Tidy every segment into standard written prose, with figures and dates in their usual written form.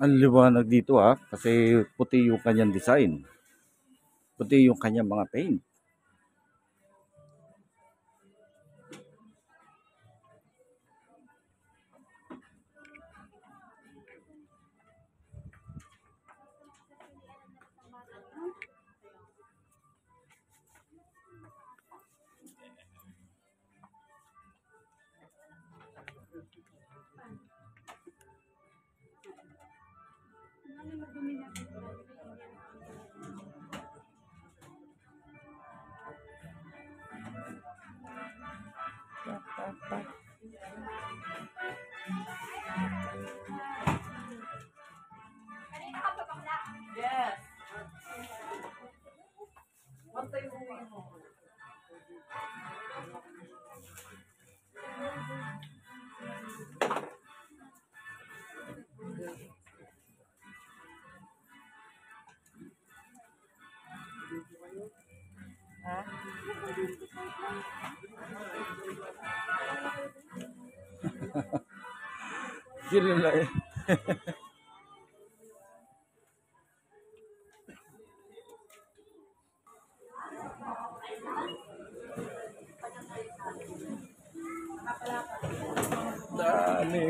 Ang liwanag dito kasi puti yung kanyang design. Puti yung kanyang mga paint. Yes. Basta yung uwi mo. Ha? Sila lang eh. Dami.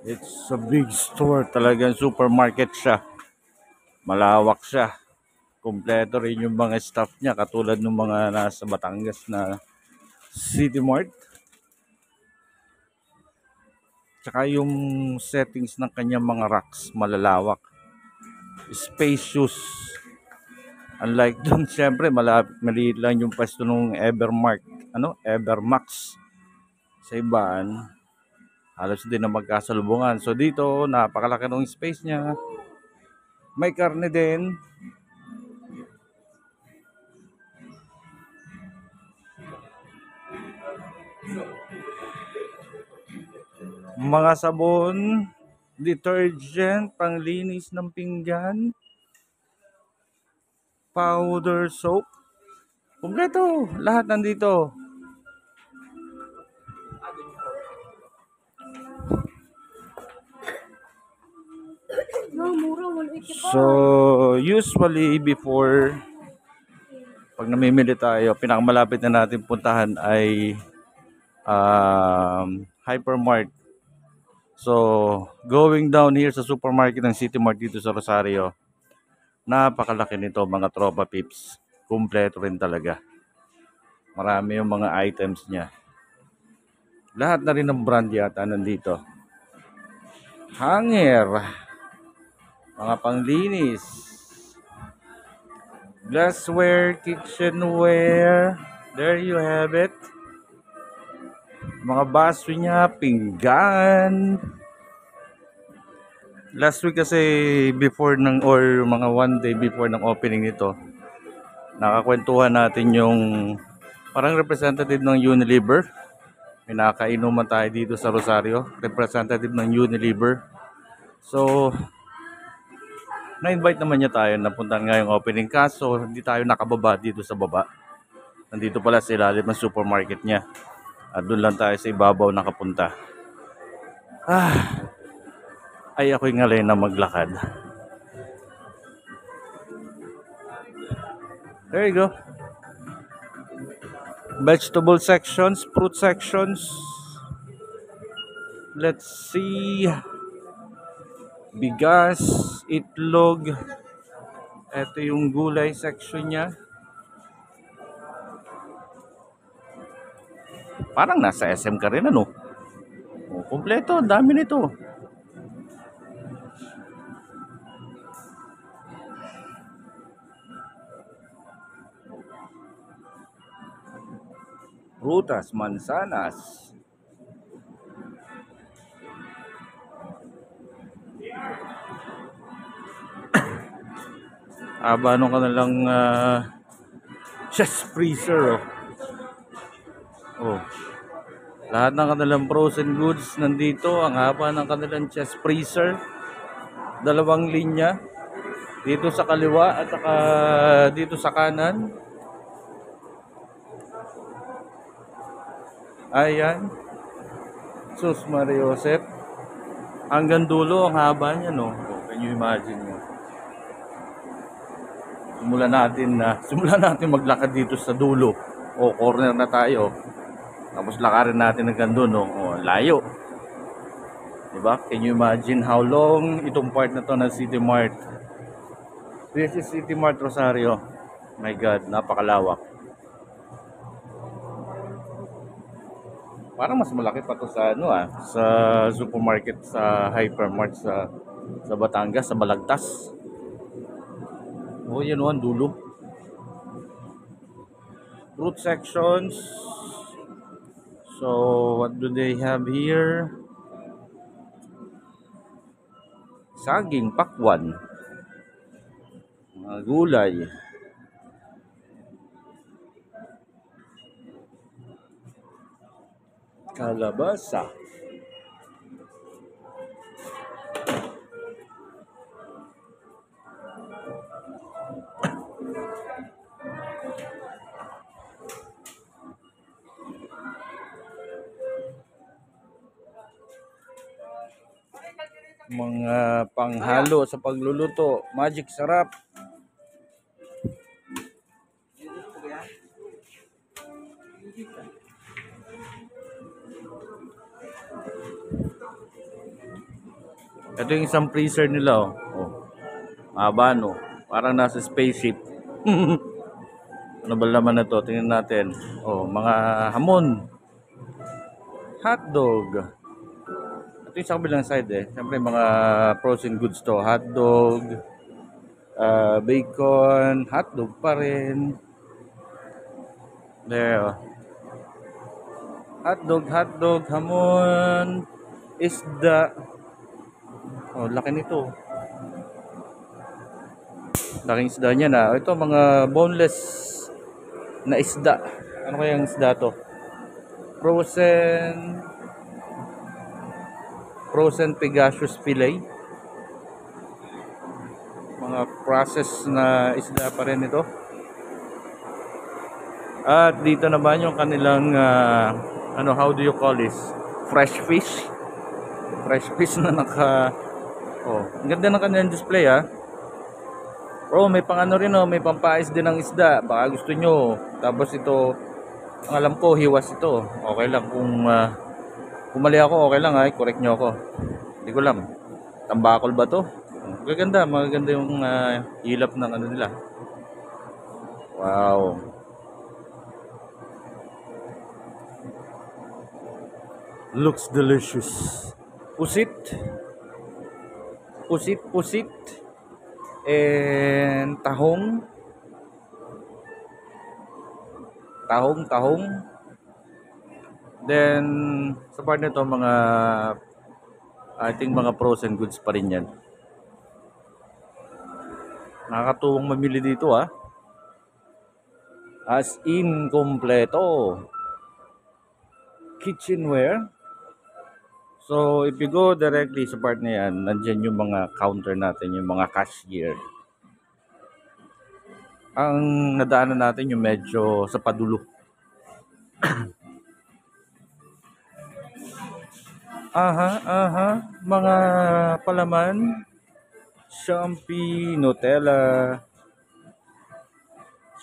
It's a big store. Talagang supermarket siya. Malawak siya. Kompleto rin yung mga staff niya. Katulad ng mga nasa Batangas na City Mart. Tsaka yung settings ng kanyang mga racks. Malalawak. Spacious. Unlike dun, syempre, maliit lang yung pwesto ng Evermax. Sa ibaan, halos din na magkasalubungan. So dito, napakalaki ng space niya. May karne din. Mga sabon, detergent, panglinis ng pinggan, powder soap. Kompleto, lahat nandito. So, usually before pag namimili tayo, pinakamalapit na natin puntahan ay Hypermart. So, going down here sa supermarket ng City Mart dito sa Rosario, napakalaki nito mga tropa pips. Kumpleto rin talaga. Marami yung mga items niya. Lahat na rin ng brand yata nandito. Hanger. Mga panglinis. Glassware, kitchenware. There you have it. Mga baso niya, pinggan. Last week kasi before ng or mga one day before ng opening nito, nakakwentuhan natin yung parang representative ng Unilever. May nakakainuman tayo dito sa Rosario, representative ng Unilever. So, na-invite naman niya tayo na puntahan nga yung opening, kaso hindi tayo nakababa dito sa baba. Nandito pala sa ilalim ng supermarket niya. At doon lang tayo sa ibabaw nakapunta. Ay ako'y ngalay na maglakad. There you go. Vegetable sections, fruit sections. Let's see. Bigas, itlog. Ito yung gulay section niya. Parang nasa SM ka rin ano. Kompleto, dami nito. Prutas, mansanas. Ano ka na lang chest freezer. Oh. Lahat ng kanilang frozen goods nandito. Ang haba ng kanilang chest freezer. 2 linya. Dito sa kaliwa at saka dito sa kanan. Ayan. Sus Maria Josep. Hanggang dulo, ang haba niya, no? Oh, can you imagine mo? Simulan natin maglakad dito sa dulo. O, corner na tayo. Tapos lakarin natin hanggang doon, no? O, layo. Diba? Can you imagine how long itong part na to ng City Mart? This is City Mart Rosario. My God, napakalawak. Parang mas malaki pa to sa sa supermarket, sa hypermart sa Batangas, sa Balagtas. Oh, yan o, ang dulo. Fruit sections. So, what do they have here? Saging, pakwan, mga gulay, kalabasa. Mga panghalo sa pagluluto. Magic sarap. Ito yung isang freezer nila, oh. Oh. Mahaba, no? Parang nasa spaceship. Ano ba laman na to? Tingnan natin. Oh, mga hamon. Hotdog. Ito yung sa kabilang side, eh. Siyempre, mga frozen goods to. Hotdog, bacon, hotdog pa rin. There, oh. Hotdog, hamon, isda. Oh, laki nito. Laking isda niya na. Ito, mga boneless na isda. Ano kaya yung isda to? Frozen Pegasus fillet. Mga process na isda pa rin ito. At dito naman yung kanilang how do you call this? Fresh fish. Fresh fish na oh, ang ganda ng kanilang display, ah. Bro, may pang ano rin, oh, may pampais din ng isda. Baka gusto nyo. Tapos ito, ang alam ko, hiwas ito. Okay lang kung mali ako, okay lang, ay correct nyo ako. Hindi ko alam. Tambakol ba to? Magaganda yung hilap ng ano nila. Wow. Looks delicious. Pusit. And tahong. Then, sa part nito, I think mga frozen goods pa rin yan. Nakakatuwang mamili dito, ah. As in, kompleto. Kitchenware. So, if you go directly sa part na yan, nandyan yung mga counter natin, yung mga cashier. Ang nadaanan natin yung medyo sa padulo. Mga palaman, Shopee, Nutella,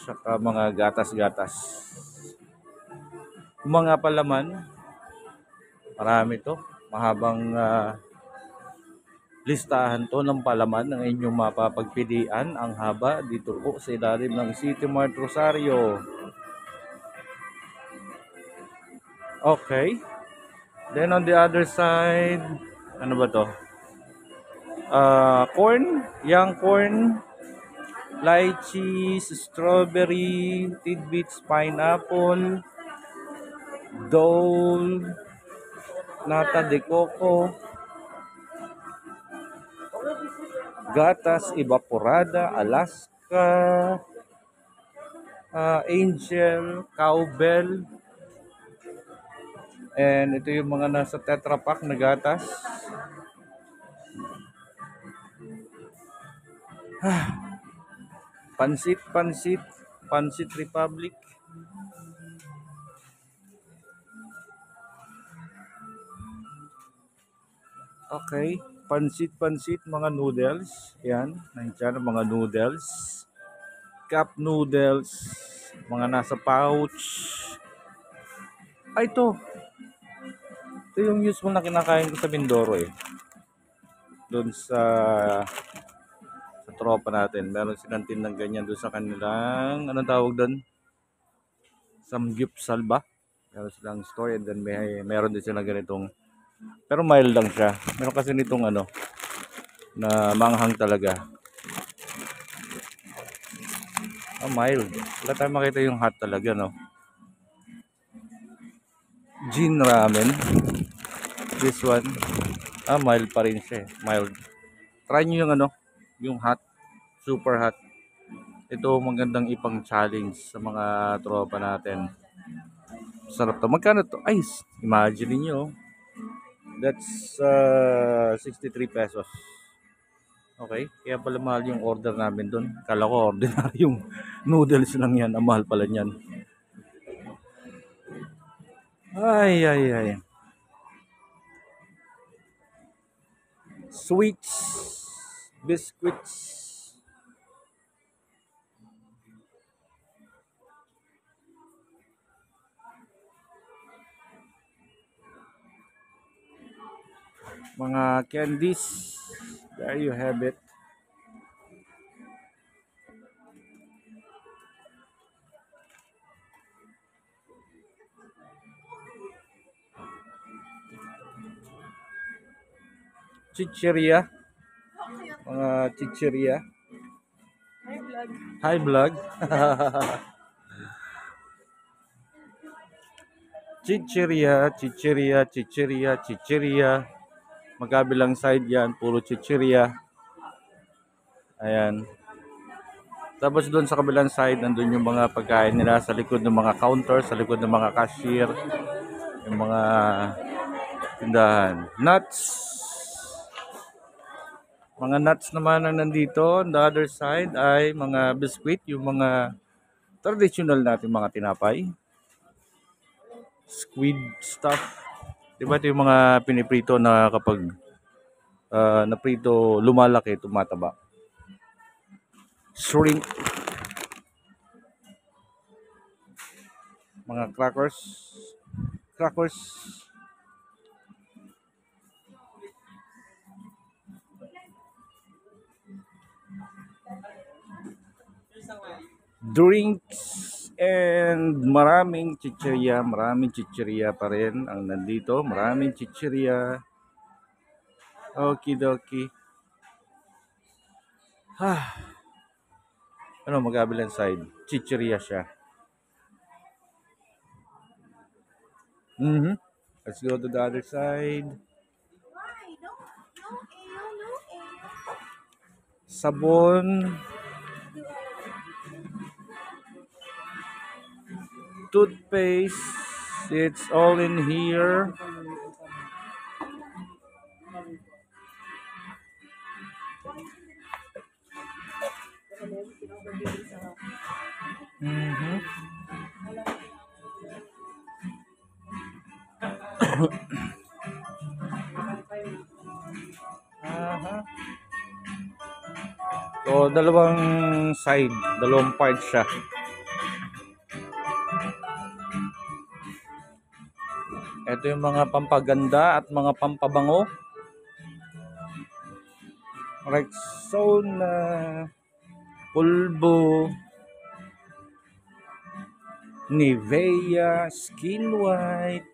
saka mga gatas-gatas. Mga palaman, marami to. Mahabang listahan to ng palaman ng inyong mapapagpilian. Ang haba dito po sa ilalim ng City Mart Rosario. Okay. Then on the other side, ano ba to? Corn, young corn, lychee, strawberry, tidbits, pineapple, dole, nata de coco, gatas evaporada, Alaska, angel, cowbell, and ito yung mga nasa Tetra Pak na gatas. Pansit Republic. Okay. Pansit, mga noodles. Yan. Nandiyan ang mga noodles. Cup noodles. Mga nasa pouch. Ay, ito. Ito yung usual na kinakain ko sa Mindoro eh. Doon sa tropa natin. Meron silang tindang ganyan doon sa kanilang, anong tawag doon? Samgyupsal ba? Meron silang store and then meron din silang ganitong, pero mild lang siya. Meron kasi nitong ano, na manghang talaga. Mild. Wala tayong makita yung hot talaga, no? Jin ramen. This one. Mild pa rin siya. Mild. Try nyo yung ano, yung hot. Super hot. Ito magandang ipang challenge sa mga tropa natin. Sarap to. Magkano to? Ay, imagine niyo. That's 63 pesos. Okay, kaya pala mahal yung order namin doon. Kala ko ordinary yung noodles lang yan. Ang mahal pala niyan. Ay. Sweets, biscuits. Mga candies. There you have it. Chicheria. Mga chicheria. Hi, vlog. Hi vlog. Chicheria. Magkabilang side yan, puro chicheria. Ayan. Tapos doon sa kabilang side, nandun yung mga pagkain nila sa likod ng mga counter, sa likod ng mga cashier, yung mga tindahan. Nuts. Mga nuts naman ang nandito. On the other side ay mga biscuit, yung mga traditional natin mga tinapay. Squid stuff. Diba ito yung mga piniprito na kapag naprito, lumalaki, tumataba. Shrimp. Mga crackers. Drinks and maraming chicheria pa rin ang nandito. Maraming chicheria. Okidoki. Ano, magkabilang side? Chicheria siya. Let's go to the other side. Sabon. Toothpaste. It's all in here. So, dalawang side, dalawang part siya. Ito yung mga pampaganda at mga pampabango. Rexona, Pulbo, Nivea, Skin White,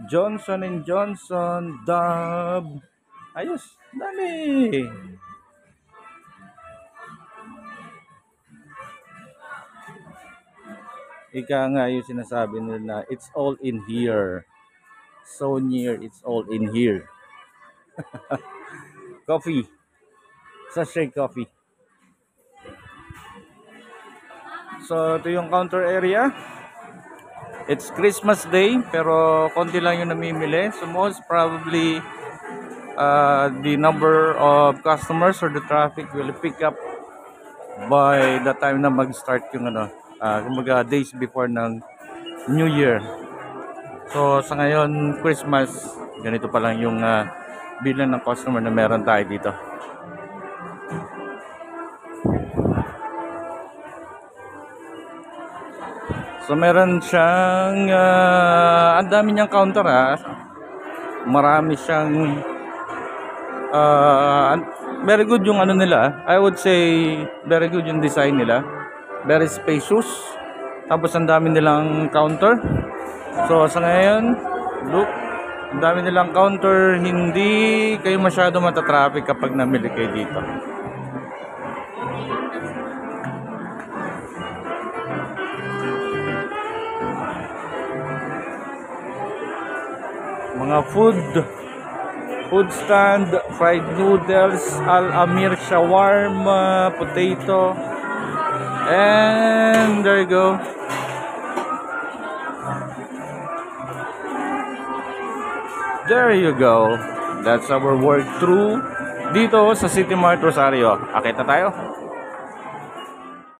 Johnson & Johnson, Dove. Ayos, dami. Ika nga yung sinasabi nila na it's all in here. So near, it's all in here. Coffee. Sachet coffee. So, ito yung counter area. It's Christmas Day, pero konti lang yung namimili. So, most probably, the number of customers or the traffic will pick up by the time na mag-start yung kumbaga days before ng New Year. So, sa ngayon, Christmas, Ganito pa lang yung bilang ng customer na meron tayo dito. So meron siyang ang dami niyang counter marami siyang very good yung ano nila. I would say very good yung design nila. Very spacious. Tapos ang dami nilang counter. So sa ngayon, look, ang dami nilang counter, hindi kayo masyado matatraffic kapag namili kayo dito. Mga food stand, fried noodles, Al-Amir shawarma, potato, and there you go. There you go. That's our work through dito sa City Mart Rosario. Akit na tayo.